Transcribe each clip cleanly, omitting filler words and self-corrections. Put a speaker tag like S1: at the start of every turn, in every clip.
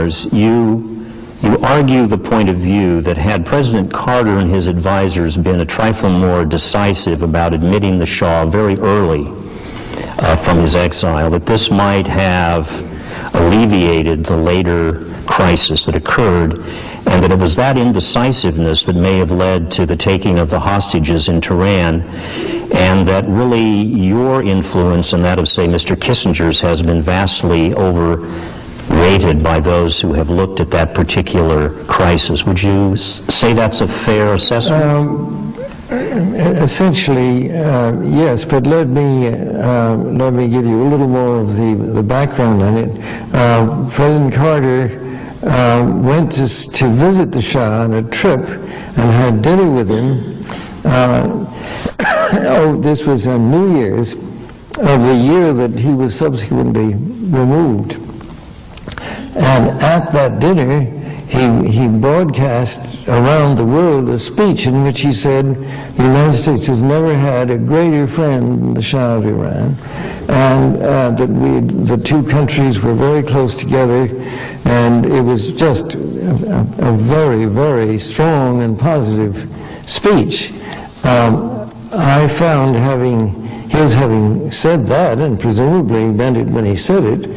S1: memoirs, you argue the point of view that had President Carter and his advisors been a trifle more decisive about admitting the Shah very early from his exile, that this might have alleviated the later crisis that occurred, and that it was that indecisiveness that may have led to the taking of the hostages in Tehran, and that really your influence and that of, say, Mr. Kissinger's has been vastly overrated by those who have looked at that particular crisis. Would you say that's a fair assessment?
S2: Essentially, yes, but let me give you a little more of the background on it. President Carter went to visit the Shah on a trip and had dinner with him. This was on New Year's of the year that he was subsequently removed. And at that dinner, he broadcast around the world a speech in which he said the United States has never had a greater friend than the Shah of Iran, and that the two countries were very close together, and it was just a very, very strong and positive speech. I found having said that, and presumably meant it when he said it,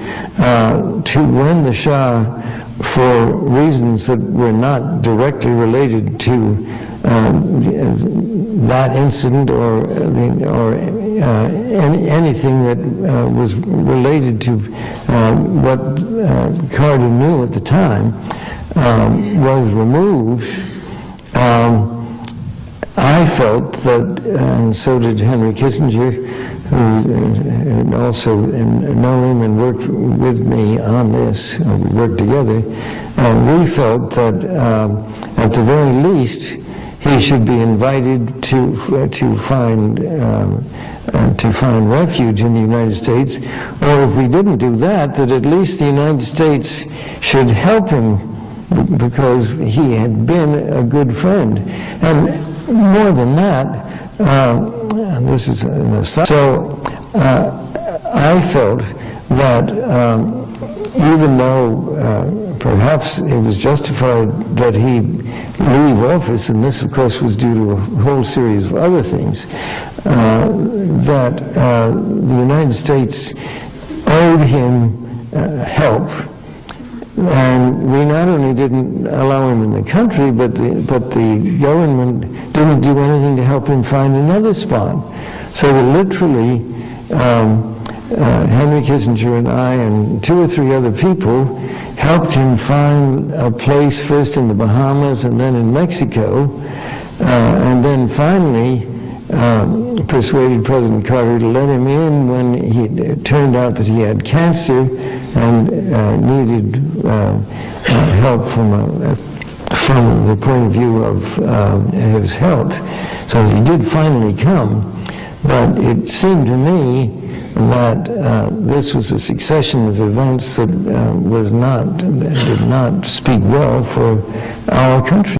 S2: to win the Shah for reasons that were not directly related to that incident or anything that was related to what Carter knew at the time, was removed. I felt that, and so did Henry Kissinger, who also know him and worked with me on this, we worked together, we felt that at the very least he should be invited to find refuge in the United States, or if we didn't do that, that at least the United States should help him because he had been a good friend. And more than that, and this is an aside, so I felt that even though perhaps it was justified that he leave office, and this of course was due to a whole series of other things, that the United States owed him help. And we not only didn't allow him in the country, but the government didn't do anything to help him find another spot. So that literally, Henry Kissinger and I and 2 or 3 other people helped him find a place first in the Bahamas and then in Mexico, and then finally persuaded President Carter to let him in when it turned out that he had cancer and needed help from the point of view of his health. So he did finally come, but it seemed to me that this was a succession of events that did not speak well for our country.